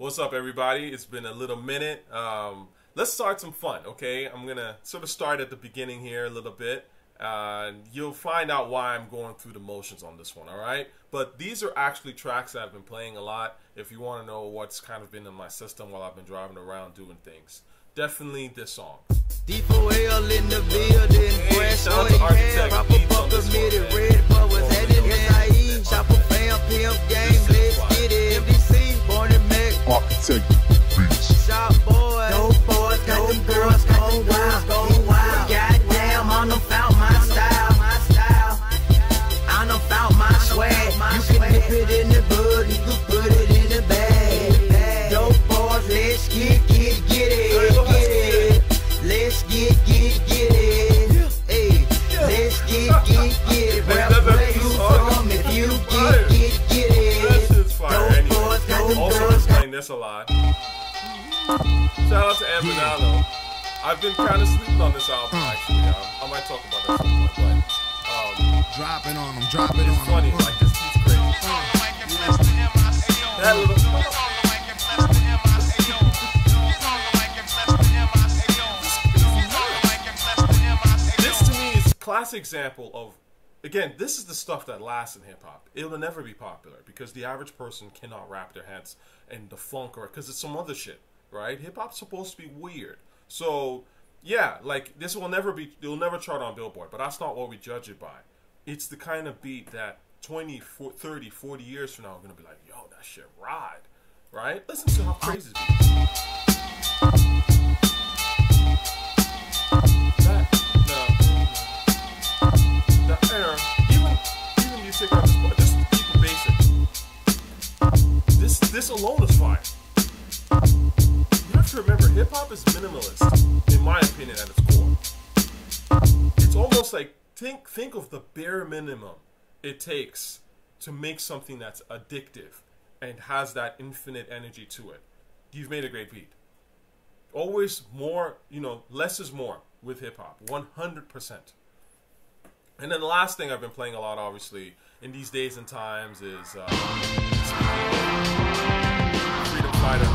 What's up, everybody? It's been a little minute. Let's start some fun, okay? I'm going to sort of start at the beginning here a little bit. You'll find out why I'm going through the motions on this one, all right? But these are actually tracks that I've been playing a lot if you want to know what's kind of been in my system while I've been driving around doing things. Definitely this song. D4L in the building, fresh shout out to Architect proper Beats on this one, committed, man. red bubbles, headed SIE, shopper fam, pimp game, let's get it, MDC, born and Mac, Architect Beats. shop boy, dope boys, got them girls, go wild, goddamn, I done found my style, I done found my swag, you can dip it in the bud, you can put it in the bag, dope boys, let's get it. Let's get it. Hey, let's get it. Where you from? If you get it. That shit's fire anyway. Also, been playing this a lot. Shout out to Eminem. I've been kind of sleeping on this album, actually. I might talk about that at some point, but Drop it on them, drop it on it's them. funny. Like, this beat's crazy. That little... Classic example of, again, this is the stuff that lasts in hip-hop. It'll never be popular because the average person cannot wrap their heads in the funk, or because it's some other shit, right? Hip-hop's supposed to be weird. So yeah, like, this will never be, it'll never chart on Billboard, but that's not what we judge it by. It's the kind of beat that 20, 30, 40 years from now we're gonna be like, yo, that shit ride, right? Listen to how crazy it is. Even you take out this part, just keep it basic. This alone is fire. You have to remember, hip hop is minimalist, in my opinion, at its core. It's almost like think of the bare minimum it takes to make something that's addictive and has that infinite energy to it. You've made a great beat. Always more, less is more with hip hop, 100%. And then the last thing I've been playing a lot, obviously, in these days and times is Freedom Fighter.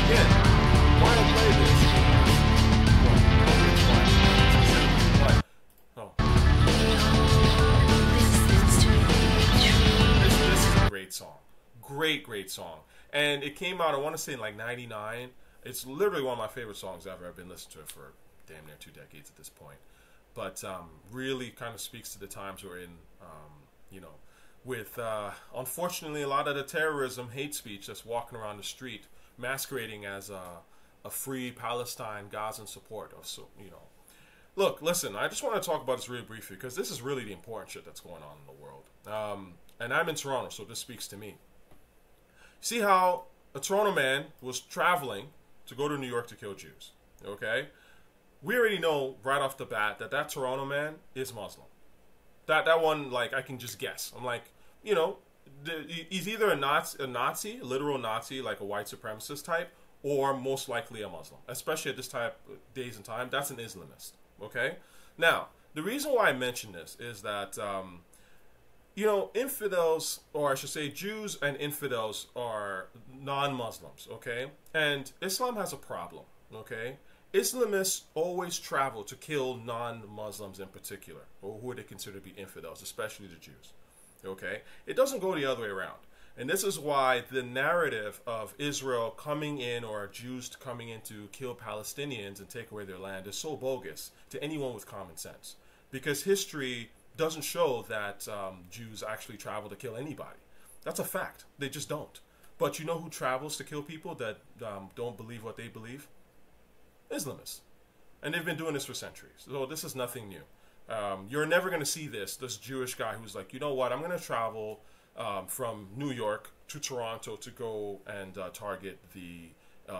Again, why I play this? This is a great song. Great song. And it came out, I want to say, in like 99. It's literally one of my favorite songs ever. I've been listening to it for damn near 2 decades at this point, but really kind of speaks to the times we're in, with unfortunately a lot of the terrorism, hate speech that's walking around the street masquerading as a free Palestine, Gazan support of, Look, listen, I just want to talk about this really briefly because this is really the important shit that's going on in the world, and I'm in Toronto, so this speaks to me. See how a Toronto man was traveling to go to New York to kill Jews, okay? We already know right off the bat that Toronto man is Muslim. That one, like, I can just guess. I'm like, he's either a Nazi, a literal Nazi, like a white supremacist type, or most likely a Muslim. Especially at this type of days and time, that's an Islamist. Okay. Now, the reason why I mention this is that, infidels, or I should say, Jews and infidels are non-Muslims. Okay, and Islam has a problem. Okay. Islamists always travel to kill non-Muslims in particular, or who they consider to be infidels, especially the Jews. Okay? It doesn't go the other way around. And this is why the narrative of Israel coming in, or Jews coming in to kill Palestinians and take away their land, is so bogus to anyone with common sense. Because history doesn't show that Jews actually travel to kill anybody. That's a fact. They just don't. But you know who travels to kill people that don't believe what they believe? Islamists. And they've been doing this for centuries. So this is nothing new. You're never going to see this Jewish guy who's like, you know what, I'm going to travel from New York to Toronto to go and target the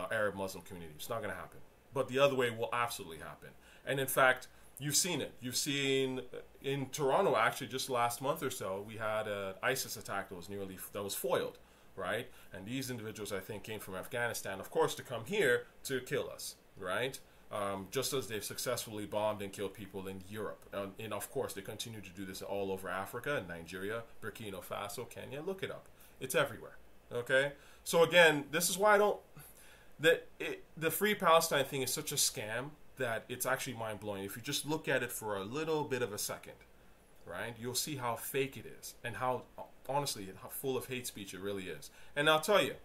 Arab Muslim community. It's not going to happen. But the other way will absolutely happen. And in fact, you've seen it. You've seen in Toronto, actually, just last month or so, we had an ISIS attack that was foiled, right? And these individuals, I think, came from Afghanistan, of course, to come here to kill us. Right? just as they've successfully bombed and killed people in Europe. And of course, they continue to do this all over Africa, Nigeria, Burkina Faso, Kenya. Look it up. It's everywhere. Okay? So again, this is why I don't... The Free Palestine thing is such a scam that it's actually mind-blowing. If you just look at it for a little bit of a second, right, you'll see how fake it is and how, honestly, how full of hate speech it really is. And I'll tell you,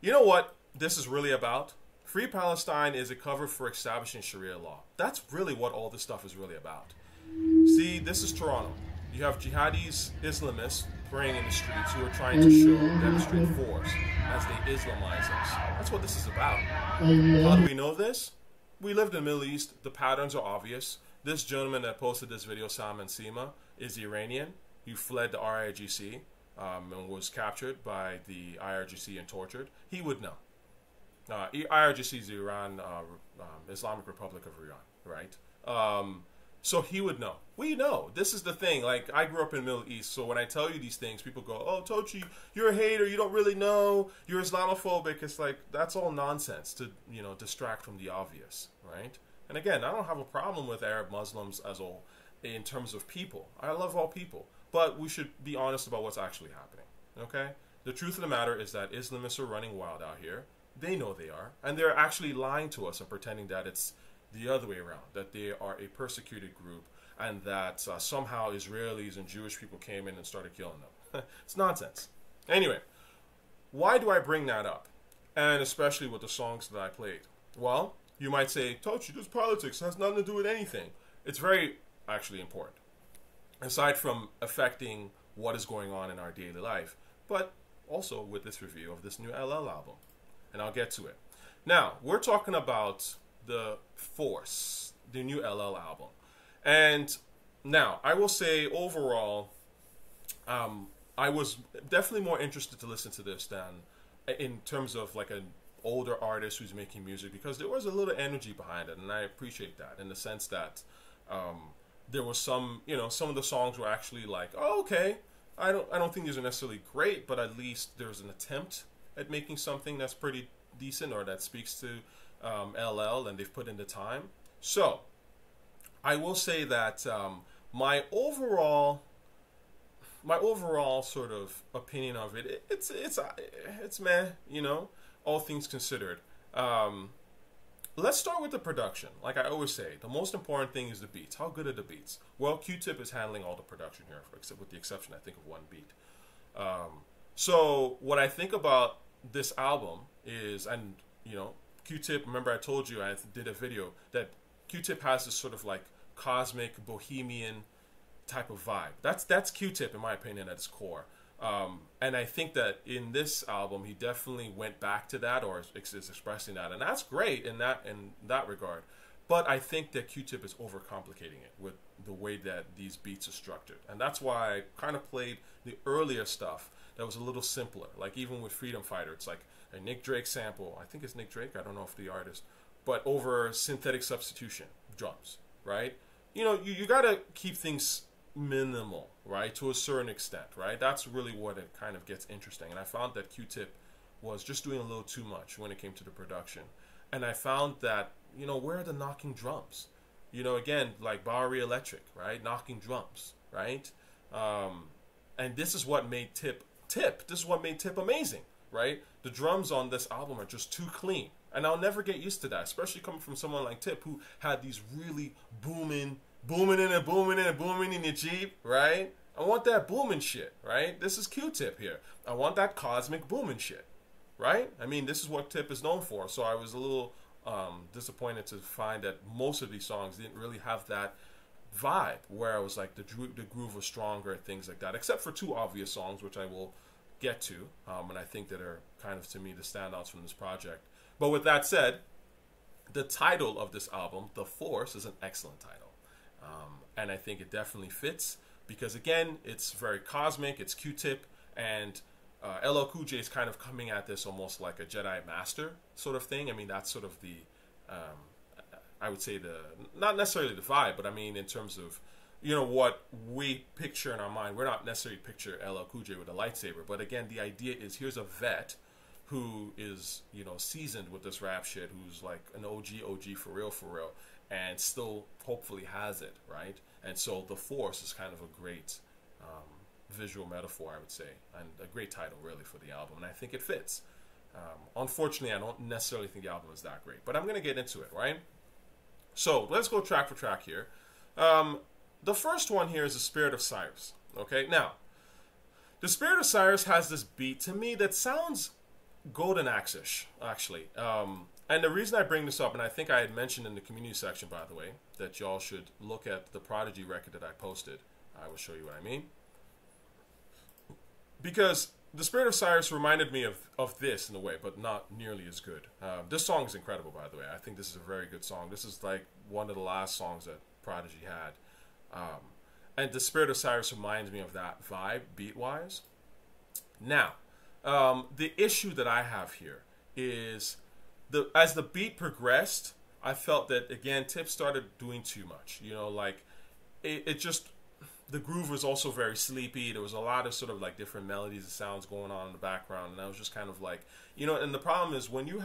you know what this is really about? Free Palestine is a cover for establishing Sharia law. That's really what all this stuff is really about. See, this is Toronto. You have jihadis, Islamists praying in the streets who are trying to demonstrate force as they Islamize us. That's what this is about. How do we know this? We lived in the Middle East. The patterns are obvious. This gentleman that posted this video, Salman Sima, is Iranian. He fled the IRGC and was captured by the IRGC and tortured. He would know. IRGC is Iran, Islamic Republic of Iran, right? So he would know. We know. This is the thing. Like, I grew up in the Middle East, so when I tell you these things, people go, oh, Tochi, you're a hater, you don't really know, you're Islamophobic. It's like, that's all nonsense to, you know, distract from the obvious, right? And again, I don't have a problem with Arab Muslims as all in terms of people. I love all people. But we should be honest about what's actually happening, okay? The truth of the matter is that Islamists are running wild out here. They know they are. And they're actually lying to us and pretending that it's the other way around, that they are a persecuted group and that somehow Israelis and Jewish people came in and started killing them. It's nonsense. Anyway, why do I bring that up? And especially with the songs that I played. Well, you might say, Tochi, this politics has nothing to do with anything. It's very actually important. Aside from affecting what is going on in our daily life, but also with this review of this new LL album. And I'll get to it. Now, we're talking about The Force, the new LL album. And now, I will say overall, I was definitely more interested to listen to this than in terms of like an older artist who's making music, because there was a little energy behind it, and I appreciate that in the sense that there was some, you know, some of the songs were actually like, oh, okay, I don't think these are necessarily great, but at least there's an attempt at making something that's pretty decent or that speaks to LL, and they've put in the time. So I will say that my overall sort of opinion of it, it's meh, you know, all things considered. Let's start with the production. Like I always say, the most important thing is the beats. How good are the beats? Well, Q-Tip is handling all the production here, with the exception, I think, of one beat. So what I think about this album is, and you know, Q-Tip, remember I told you I did a video that Q-Tip has this sort of like cosmic bohemian type of vibe. That's Q-Tip in my opinion at its core. And I think that in this album he definitely went back to that, or is expressing that, and that's great in that regard. But I think that Q-Tip is overcomplicating it with the way that these beats are structured, and that's why I kind of played the earlier stuff that was a little simpler. Like even with Freedom Fighter, it's like a Nick Drake sample. I think it's Nick Drake. I don't know if the artist, but over synthetic substitution drums, right? You know, you gotta keep things minimal, right, to a certain extent, right? That's really what it kind of gets interesting. And I found that Q-Tip was just doing a little too much when it came to the production. And I found that, you know, where are the knocking drums? You know, again, like Bowery Electric, right? Knocking drums, right? And this is what made Tip. This is what made Tip amazing, right? The drums on this album are just too clean. And I'll never get used to that, especially coming from someone like Tip, who had these really booming in your Jeep, right? I want that booming shit, right? This is Q-Tip here. I want that cosmic booming shit, right? I mean, this is what Tip is known for. So I was a little disappointed to find that most of these songs didn't really have that vibe, where I was like the groove was stronger and things like that, except for two obvious songs, which I will get to, and I think that are kind of, to me, the standouts from this project. But with that said, the title of this album, The Force, is an excellent title. And I think it definitely fits because, again, it's very cosmic, it's Q-Tip, and LL Cool J is kind of coming at this almost like a Jedi Master sort of thing. I mean, that's sort of the, I would say not necessarily the vibe, but I mean in terms of, you know, what we picture in our mind. We're not necessarily picture LL Cool J with a lightsaber, but again, the idea is here's a vet who is, you know, seasoned with this rap shit, who's like an OG for real, and still hopefully has it, right? And so The Force is kind of a great visual metaphor, I would say, and a great title really for the album, and I think it fits. Unfortunately, I don't necessarily think the album is that great, but I'm going to get into it, right? So let's go track for track here. The first one here is The Spirit of Cyrus. Okay, now, The Spirit of Cyrus has this beat to me that sounds Golden Axe-ish, actually. And the reason I bring this up, and I think I had mentioned in the community section, by the way, that y'all should look at the Prodigy record that I posted. I will show you what I mean. Because The Spirit of Cyrus reminded me of this in a way, but not nearly as good. This song is incredible, by the way. I think this is a very good song. This is like one of the last songs that Prodigy had. And The Spirit of Cyrus reminds me of that vibe, beat-wise. Now, the issue that I have here is, as the beat progressed, I felt that, again, Tip started doing too much. You know, like, it just... The groove was also very sleepy. There was a lot of sort of like different melodies and sounds going on in the background, and I was just kind of like, you know. And the problem is when you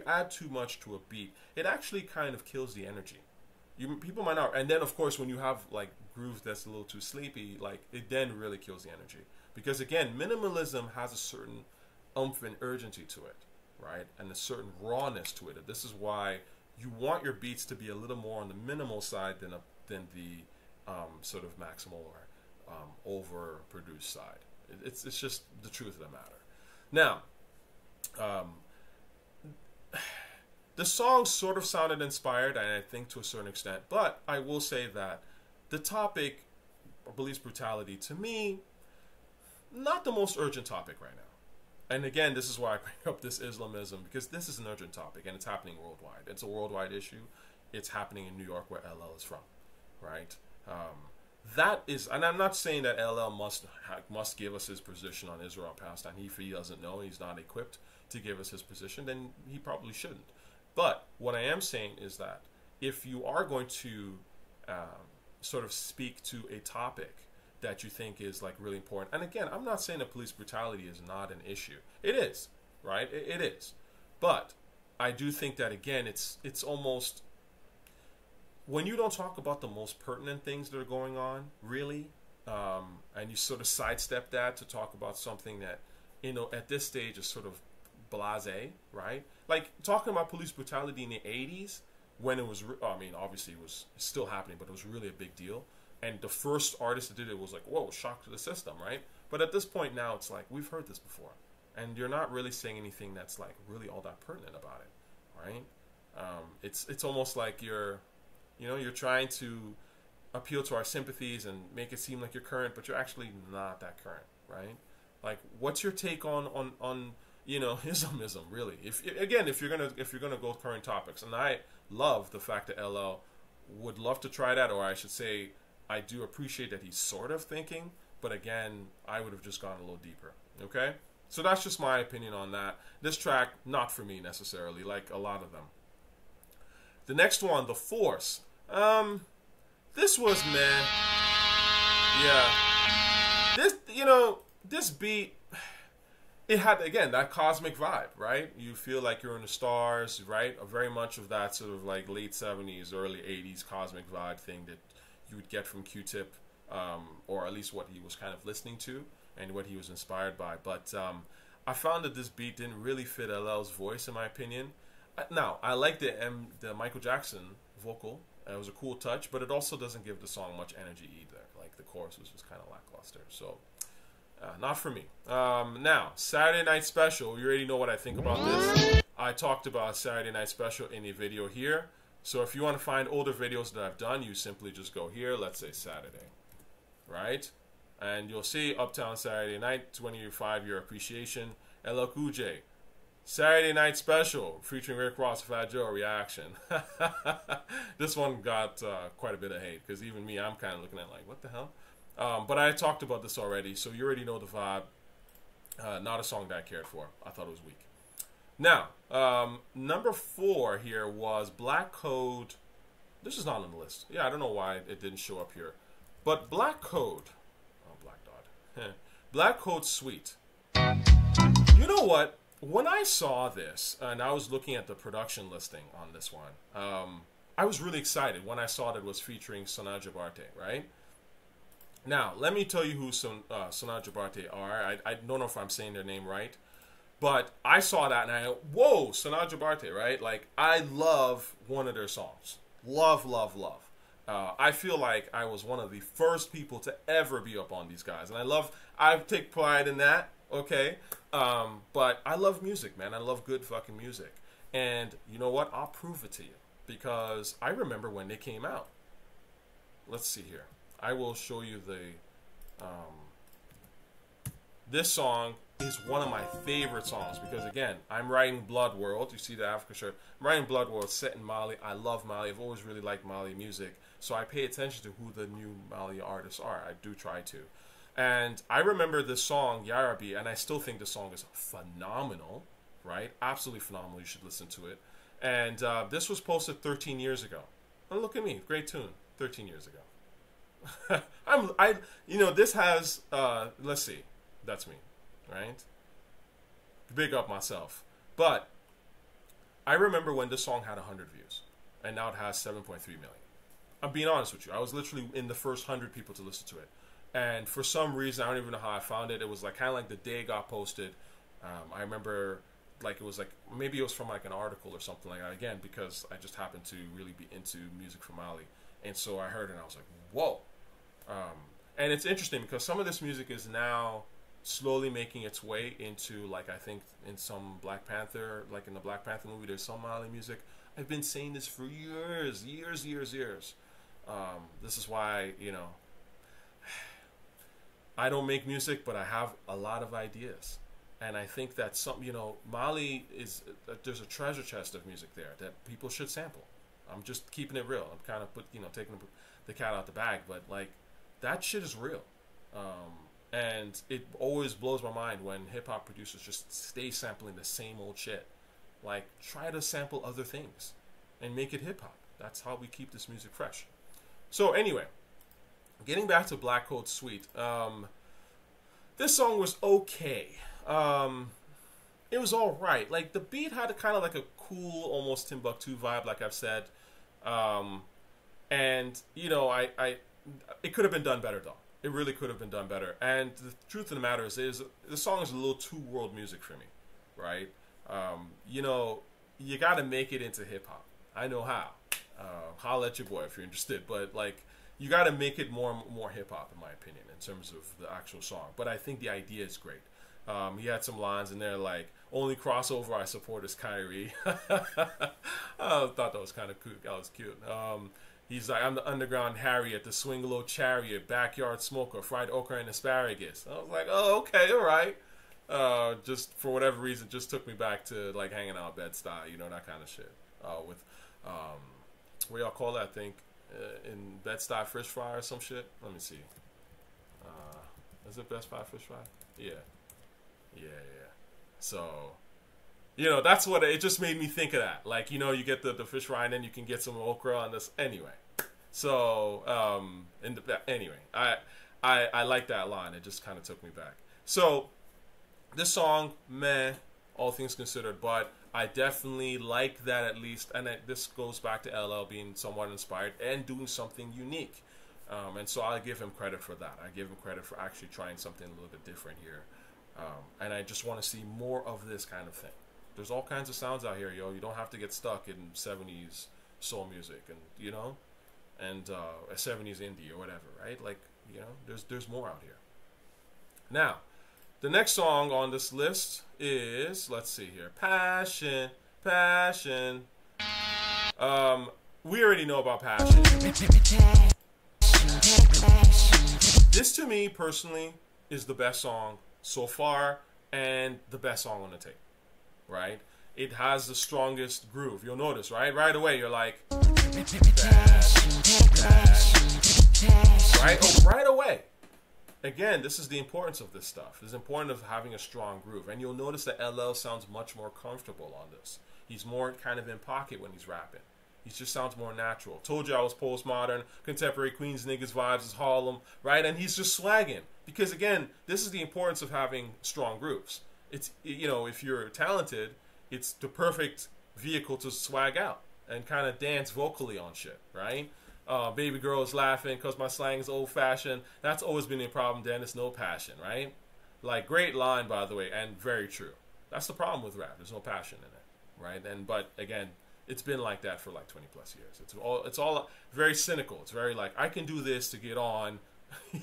add too much to a beat, it actually kind of kills the energy. People might not. And then of course when you have like groove that's a little too sleepy, like it then really kills the energy. Because again, minimalism has a certain oomph and urgency to it, right? And a certain rawness to it. And this is why you want your beats to be a little more on the minimal side than the sort of maximal or overproduced side. It's just the truth of the matter. Now, the song sort of sounded inspired, and I think to a certain extent, but I will say that the topic, police brutality, to me, not the most urgent topic right now. And again, this is why I bring up this Islamism, because this is an urgent topic, and it's happening worldwide. It's a worldwide issue. It's happening in New York, where LL is from, right? That is, and I'm not saying that LL must give us his position on Israel and Palestine. If he doesn't know, he's not equipped to give us his position, then he probably shouldn't. But what I am saying is that if you are going to sort of speak to a topic that you think is like really important, and again, I'm not saying that police brutality is not an issue. It is, right? It is. But I do think that, again, it's almost... When you don't talk about the most pertinent things that are going on, really, and you sort of sidestep that to talk about something that, you know, at this stage is sort of blasé, right? Like talking about police brutality in the 80s, when it was, I mean, obviously it was still happening, but it was really a big deal. And the first artist that did it was like, whoa, shock to the system, right? But at this point now, it's like, we've heard this before. And you're not really saying anything that's like really all that pertinent about it, right? It's almost like you're trying to appeal to our sympathies and make it seem like you're current, but you're actually not that current, right? Like, what's your take on you know, Islamism, really? If you're gonna go current topics, and I love the fact that LL would love to try that, or I should say, I do appreciate that he's sort of thinking, but again, I would have just gone a little deeper. Okay, so that's just my opinion on that. This track, not for me necessarily, like a lot of them. The next one, The Force. This was, man, yeah. This beat, it had, again, that cosmic vibe, right? You feel like you're in the stars, right? Very much of that sort of like late 70s, early 80s cosmic vibe thing that you would get from Q-Tip, or at least what he was kind of listening to and what he was inspired by. But I found that this beat didn't really fit LL's voice, in my opinion. Now, I like the Michael Jackson vocal. It was a cool touch, but it also doesn't give the song much energy either. Like, the chorus was just kind of lackluster. So, not for me. Now, Saturday Night Special. You already know what I think about this. I talked about Saturday Night Special in a video here. So, if you want to find older videos that I've done, you simply just go here. Let's say Saturday. Right? And you'll see Uptown Saturday Night, 25-year appreciation. LL Cool J. Saturday Night Special featuring Rick Ross, Fat Joe reaction. This one got quite a bit of hate, because even me, I'm kind of looking at it like, what the hell? But I talked about this already, so you already know the vibe. Not a song that I cared for. I thought it was weak. Now, number 4 here was Black Code. This is not on the list. Yeah, I don't know why it didn't show up here. But Black Code. Oh, Black Dot. Black Code Sweet. You know what? when I saw this, and I was looking at the production listing on this one, I was really excited when I saw that it was featuring tochiRTA, right? Now, let me tell you who tochiRTA are. I don't know if I'm saying their name right, but I saw that and I go, whoa, tochiRTA, right? Like, I love one of their songs. Love, love, love. I feel like I was one of the first people to ever be up on these guys. And I take pride in that, okay? But I love music, man. I love good fucking music. And you know what? I'll prove it to you. Because I remember when they came out. Let's see here. I will show you the... this song is one of my favorite songs. Because again, I'm writing Blood World. You see the Africa shirt. I'm writing Blood World set in Mali. I love Mali. I've always really liked Mali music. So I pay attention to who the new Mali artists are. I do try to. And I remember this song, Yarabi, and I still think the song is phenomenal. Right? Absolutely phenomenal. You should listen to it. And this was posted 13 years ago. Oh, look at me. Great tune. 13 years ago. This has, let's see. That's me, right? Big up myself. But I remember when this song had 100 views. And now it has 7.3 million. I'm being honest with you. I was literally in the first 100 people to listen to it. And for some reason, I don't even know how I found it. It was like kind of like the day it got posted. I remember... like it was like maybe it was from like an article or something like that, again, because I just happened to really be into music from Mali, and so I heard it and I was like, whoa. And it's interesting because some of this music is now slowly making its way into, like, I think in some Black Panther, like in the Black Panther movie, there's some Mali music. I've been saying this for years. This is why, I don't make music, but I have a lot of ideas. And I think that Mali is, there's a treasure chest of music there that people should sample. I'm just keeping it real. I'm kind of taking the cat out the bag, but like that shit is real. And it always blows my mind when hip hop producers just stay sampling the same old shit. Like, try to sample other things and make it hip hop. That's how we keep this music fresh. So anyway, getting back to Black Coat Suite, this song was okay. It was all right. Like, the beat had a kind of like a cool, almost Timbuktu vibe, like I've said. And it could have been done better, though. It really could have been done better. And the truth of the matter is the song is a little too world music for me, right? You got to make it into hip hop. I know how. Holla at your boy if you're interested. But like, you got to make it more hip hop, in my opinion, in terms of the actual song. But I think the idea is great. He had some lines in there like, only crossover I support is Kyrie. I thought that was kind of cute. That was cute. He's like, I'm the underground Harriet, the swing-low chariot, backyard smoker, fried okra and asparagus. I was like, oh, okay, all right. Just for whatever reason, just took me back to like hanging out Bed-Stuy, that kind of shit. With, what y'all call that, I think, in Bed-Stuy fish fry or some shit? Let me see. Is it Bed-Stuy fish fry? Yeah. So, that's what it just made me think of that. Like, you get the fish fry and then you can get some okra on this. Anyway. So, I like that line. It just kind of took me back. So, this song, meh, all things considered, but I definitely like that at least. And this goes back to LL being somewhat inspired and doing something unique. And so I give him credit for that. I give him credit for actually trying something a little bit different here. And I just want to see more of this kind of thing. There's all kinds of sounds out here, yo. You don't have to get stuck in 70s soul music and 70s indie or whatever, right? Like, there's more out here. Now, the next song on this list is, let's see here, Passion. We already know about Passion. This, to me, personally, is the best song so far and the best song on the tape, right? It has the strongest groove. You'll notice, right? Right away, you're like, right? Oh, right away. Again, this is the importance of this stuff. It's important of having a strong groove. And you'll notice that LL sounds much more comfortable on this. He's more kind of in pocket when he's rapping. He just sounds more natural. Told you I was postmodern, contemporary Queens niggas vibes is Harlem, right? And he's just swagging. Because again, this is the importance of having strong grooves. it's, you know, if you're talented, it's the perfect vehicle to swag out and kind of dance vocally on shit, right? Baby girl is laughing because my slang is old-fashioned. That's always been a problem, Dennis. No passion, right? Like, great line, by the way, and very true. That's the problem with rap. There's no passion in it, right? And but again, it's been like that for like 20 plus years. It's all very cynical. It's very like, I can do this to get on,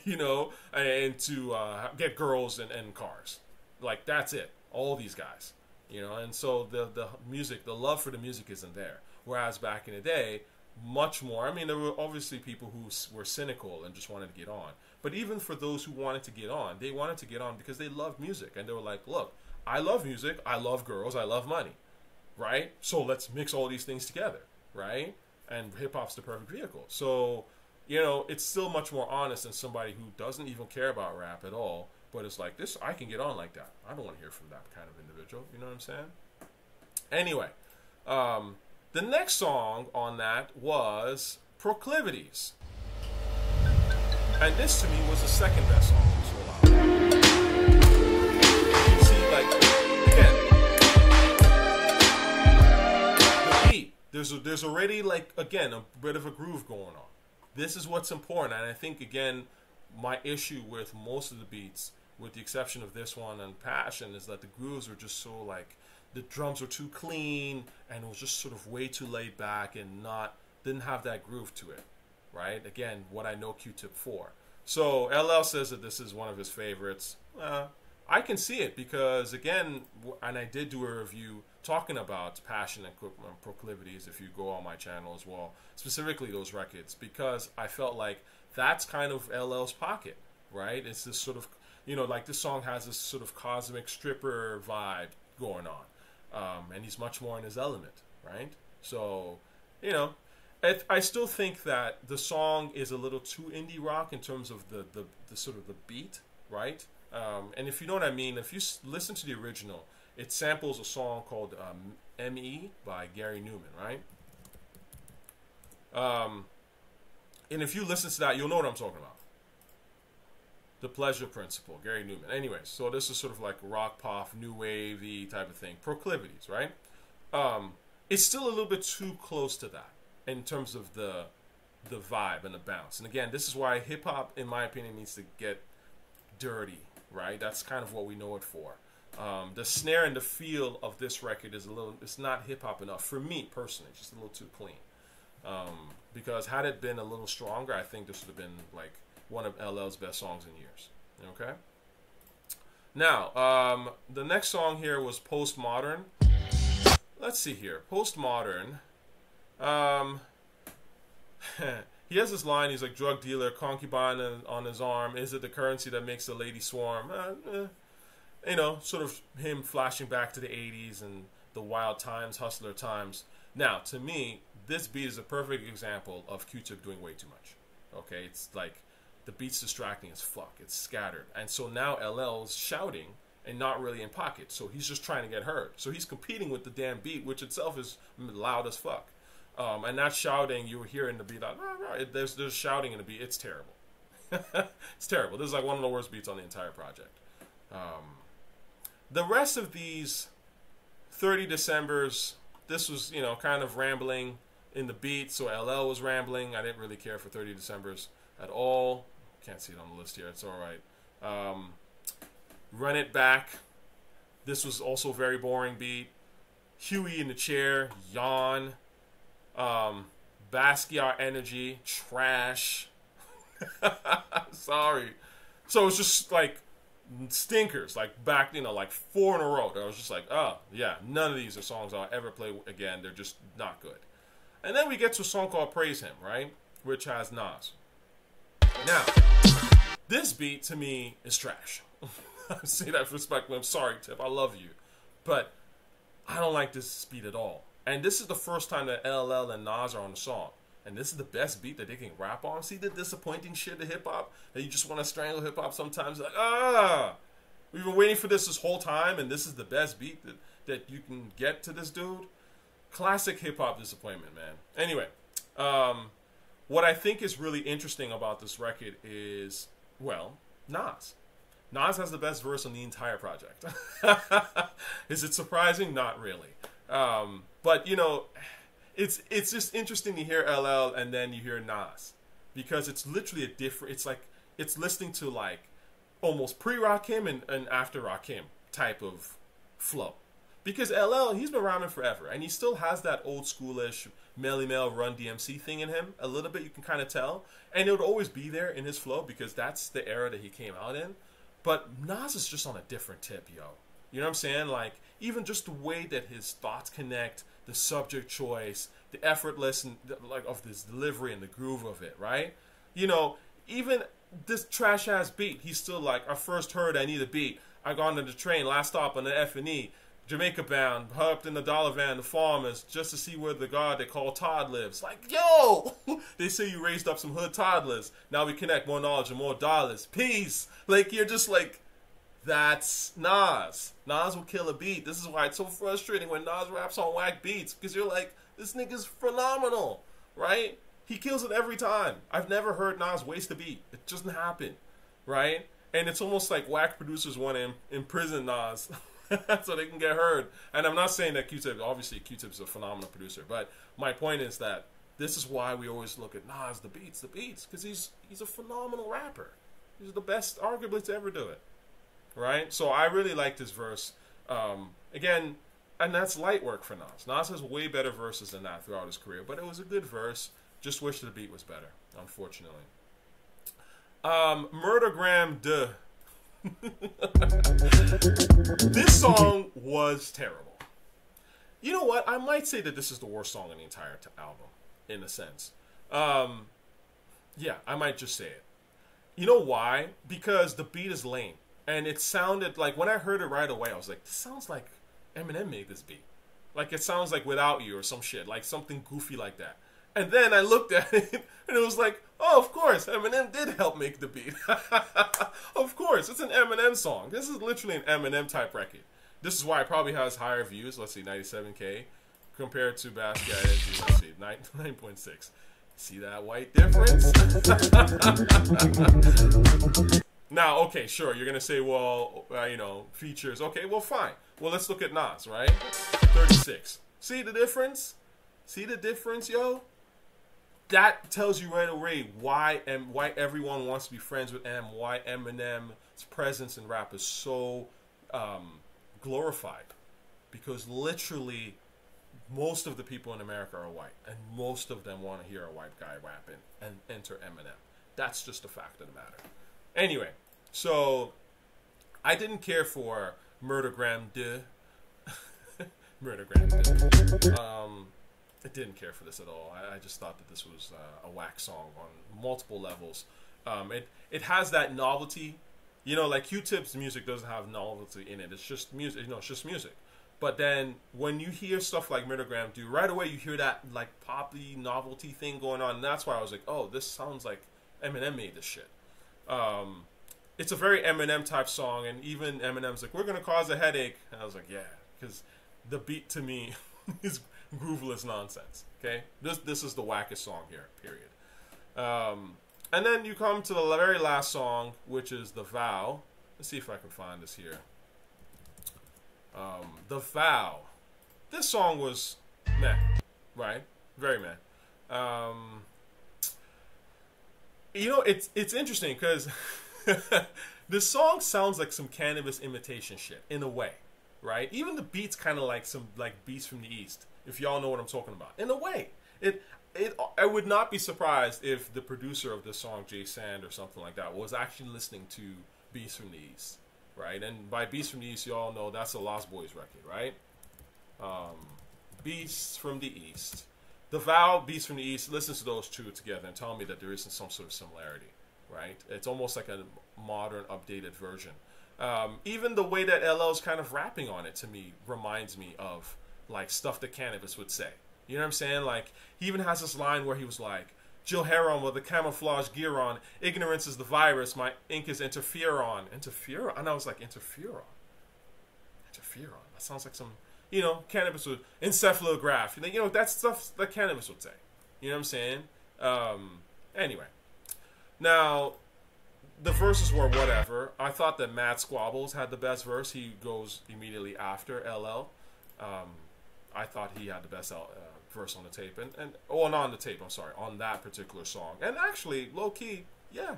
you know, and to get girls and cars. Like, that's it. All these guys, you know. And so the music, the love for the music isn't there. Whereas back in the day, much more. I mean, there were obviously people who were cynical and just wanted to get on. But even for those who wanted to get on, they wanted to get on because they loved music. And they were like, look, I love music, I love girls, I love money, right? So let's mix all these things together, right? And hip-hop's the perfect vehicle. So, you know, it's still much more honest than somebody who doesn't even care about rap at all, but it's like, this, I can get on like that. I don't want to hear from that kind of individual, you know what I'm saying? Anyway, the next song on that was Proclivities. And this, to me, was the second best song on this whole album. You see, like, again, the beat, there's already, like, again, a bit of a groove going on. This is what's important. And I think, again, my issue with most of the beats, with the exception of this one and Passion, is that the grooves were just so, like, the drums were too clean, and it was just sort of way too laid back and didn't have that groove to it, right? Again, what I know Q-Tip for. So LL says that this is one of his favorites. I can see it because, again, and I did do a review talking about Passion and Proclivities, if you go on my channel as well, specifically those records, because I felt like that's kind of LL's pocket, right? It's this sort of, you know, like this song has this sort of cosmic stripper vibe going on. And he's much more in his element, right? So, you know, I still think that the song is a little too indie rock in terms of the sort of the beat, right? And if you know what I mean, if you listen to the original, it samples a song called M.E. by Gary Newman, right? And if you listen to that, you'll know what I'm talking about. The Pleasure Principle, Gary Newman. Anyways, so this is sort of like rock pop, new wavy type of thing. Proclivities, right? It's still a little bit too close to that in terms of the vibe and the bounce. And again, this is why hip hop, in my opinion, needs to get dirty, right? That's kind of what we know it for. The snare and the feel of this record is it's not hip hop enough for me personally. It's just a little too clean. Because had it been a little stronger, I think this would have been like one of LL's best songs in years. Okay. Now, the next song here was Postmodern. Let's see here. Postmodern. He has this line. He's like, drug dealer, concubine on his arm. Is it the currency that makes the lady swarm? You know, sort of him flashing back to the 80s and the wild times, hustler times. Now, to me, this beat is a perfect example of Q-Tip doing way too much. Okay, it's like the beat's distracting as fuck. It's scattered. And so now LL's shouting and not really in pocket. So he's just trying to get heard. So he's competing with the damn beat, which itself is loud as fuck. And that shouting, you were hearing the beat, like, there's shouting in the beat. It's terrible. It's terrible. This is like one of the worst beats on the entire project. The rest of these 30 Decembers, this was, you know, kind of rambling in the beat. So LL was rambling. I didn't really care for 30 Decembers at all. Can't see it on the list here. It's all right. Run It Back. This was also a very boring beat. Huey in the chair. Yawn. Basquiat Energy. Trash. Sorry. So it's just like stinkers, like back, you know, like 4 in a row. I was just like, oh, yeah, none of these are songs I'll ever play again. They're just not good. And then we get to a song called Praise Him, right? Which has Nas. Now, this beat to me is trash. I say that respectfully. I'm sorry, Tip. I love you. But I don't like this beat at all. And this is the first time that LL and Nas are on the song. And this is the best beat that they can rap on. See the disappointing shit of hip-hop? That you just want to strangle hip-hop sometimes? Like, we've been waiting for this whole time, and this is the best beat that you can get to this dude? Classic hip-hop disappointment, man. Anyway, what I think is really interesting about this record is, well, Nas. Nas has the best verse on the entire project. Is it surprising? Not really. But you know, it's just interesting to hear LL and then you hear Nas, because it's literally a different. It's like it's listening to like almost pre-Rakim and after Rakim type of flow. Because LL, he's been rhyming forever, and he still has that old schoolish Melly Mel Run DMC thing in him. A little bit, you can kind of tell, and it would always be there in his flow because that's the era that he came out in. But Nas is just on a different tip, yo. You know what I'm saying? Like, even just the way that his thoughts connect, the subject choice, the effortless and like of this delivery and the groove of it, right? You know, even this trash ass beat, he's still like, I first heard I need a beat. I got on the train, last stop on the F&E. Jamaica bound, hopped in the dollar van, the farmers, just to see where the god they call Todd lives. Like, yo! They say you raised up some hood toddlers. Now we connect more knowledge and more dollars. Peace! Like, you're just like, that's Nas. Nas will kill a beat. This is why it's so frustrating when Nas raps on whack beats, because you're like, this nigga's phenomenal, right? He kills it every time. I've never heard Nas waste a beat. It doesn't happen, right? And it's almost like whack producers want to imprison Nas so they can get heard. And I'm not saying that Q-Tip, obviously Q-Tip's a phenomenal producer, but my point is that this is why we always look at Nas, the beats, because he's a phenomenal rapper. He's the best, arguably, to ever do it, right? So I really like this verse. Again, and that's light work for Nas. Nas has way better verses than that throughout his career, but it was a good verse. Just wish the beat was better, unfortunately. Murdergram, Deux. This song was terrible. You know what? I might say that this is the worst song on the entire album, in a sense. Yeah, I might just say it. You know why? Because the beat is lame. And it sounded like, when I heard it right away, I was like, this sounds like Eminem made this beat. Like, it sounds like Without You or some shit. Like, something goofy like that. And then I looked at it, and it was like, oh, of course, Eminem did help make the beat. Of course, it's an Eminem song. This is literally an Eminem-type record. This is why it probably has higher views, let's see, 97K, compared to Basquiat, let's see, 9.6. See that white difference? Now, okay, sure, you're going to say, well, you know, features. Okay, well, fine. Well, let's look at Nas, right? 36. See the difference? See the difference, yo? That tells you right away why everyone wants to be friends with M, why Eminem's presence in rap is so glorified. Because literally, most of the people in America are white, and most of them want to hear a white guy rapping and enter Eminem. That's just a fact of the matter. Anyway, so I didn't care for Murdergram, Deux. Murdergram, Deux. I didn't care for this at all. I just thought that this was a whack song on multiple levels. It has that novelty, you know, like Q-Tip's music doesn't have novelty in it. It's just music, you know, it's just music. But then when you hear stuff like Murdergram do, right away you hear that like poppy novelty thing going on, and that's why I was like, oh, this sounds like Eminem made this shit. It's a very Eminem type song, and even Eminem's like, we're gonna cause a headache, and I was like, yeah, because the beat to me is grooveless nonsense. Okay, this is the wackest song here, period. And then you come to the very last song, which is The Vow. Let's see if I can find this here. The Vow. This song was meh, right? Very meh. You know, it's interesting because this song sounds like some Cannabis imitation shit in a way, right? Even the beats kind of like some like Beats from the East, if y'all know what I'm talking about. In a way, I would not be surprised if the producer of this song, Jay Sand or something like that, was actually listening to Beats from the East, right? And by Beats from the East, y'all know that's a Lost Boys record, right? Beats from the East. The Vow, Beats from the East, listen to those two together and tell me that there isn't some sort of similarity, right? It's almost like a modern, updated version. Even the way that LL's kind of rapping on it, to me, reminds me of like stuff that Cannabis would say. You know what I'm saying? Like, he even has this line where he was like, Jill Heron with the camouflage gear on, ignorance is the virus, my ink is interferon. Interferon? And I was like, interferon? Interferon? That sounds like some, you know, Cannabis would, encephalograph. You know, that's stuff that Cannabis would say. You know what I'm saying? Anyway. Now, the verses were whatever. I thought that Mad Squabbles had the best verse. He goes immediately after LL. I thought he had the best verse on the tape, and not on the tape. I'm sorry, on that particular song. And actually, low key, yeah,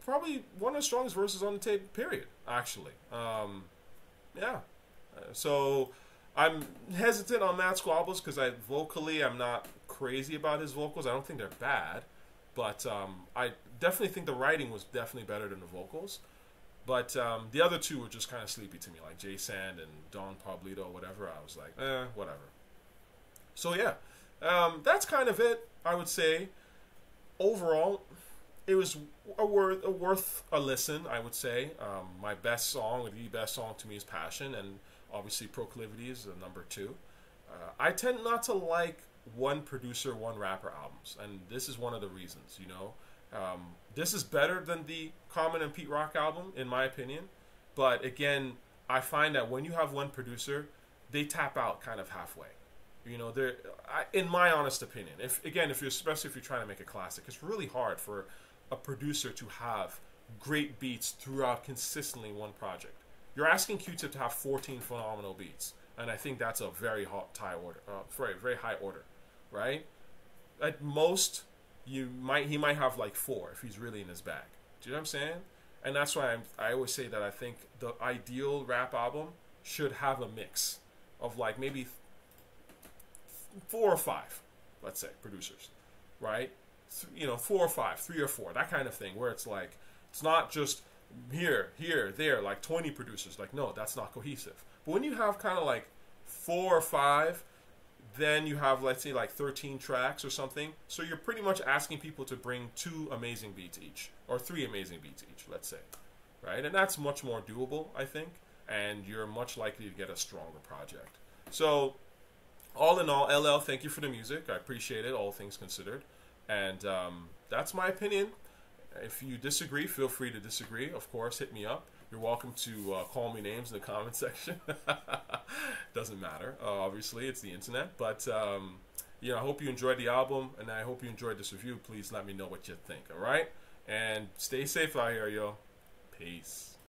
probably one of the strongest verses on the tape. Period. Actually, yeah. So I'm hesitant on Mad Squabbles because vocally I'm not crazy about his vocals. I don't think they're bad, but I definitely think the writing was definitely better than the vocals. But the other two were just kind of sleepy to me, like Jay Sand and Don Pablito or whatever. I was like, whatever. So yeah, that's kind of it, I would say. Overall, it was worth a listen, I would say. My best song, or the best song to me, is Passion, and obviously Proclivities, number 2. I tend not to like one producer, one rapper albums, and this is one of the reasons, you know. This is better than the Common and Pete Rock album, in my opinion. But again, I find that when you have one producer, they tap out kind of halfway. You know, in my honest opinion, especially if you're trying to make a classic, it's really hard for a producer to have great beats throughout consistently one project. You're asking Q-Tip to have 14 phenomenal beats, and I think that's a very high order, very high order, right? At most, he might have like 4 if he's really in his bag. Do you know what I'm saying? And that's why I always say that I think the ideal rap album should have a mix of like maybe 4 or 5, let's say, producers, right? 4 or 5, 3 or 4, that kind of thing, where it's like, it's not just here, there, like 20 producers. Like, no, that's not cohesive. But when you have kind of like 4 or 5, then you have, let's say, like 13 tracks or something. So you're pretty much asking people to bring 2 amazing beats each, or 3 amazing beats each, let's say, right? And that's much more doable, I think, and you're much likely to get a stronger project. So, all in all, LL, thank you for the music. I appreciate it, all things considered. And that's my opinion. If you disagree, feel free to disagree. Of course, hit me up. You're welcome to call me names in the comment section. Doesn't matter. Obviously, it's the internet. But, I hope you enjoyed the album, and I hope you enjoyed this review. Please let me know what you think, all right? And stay safe out here, yo. Peace.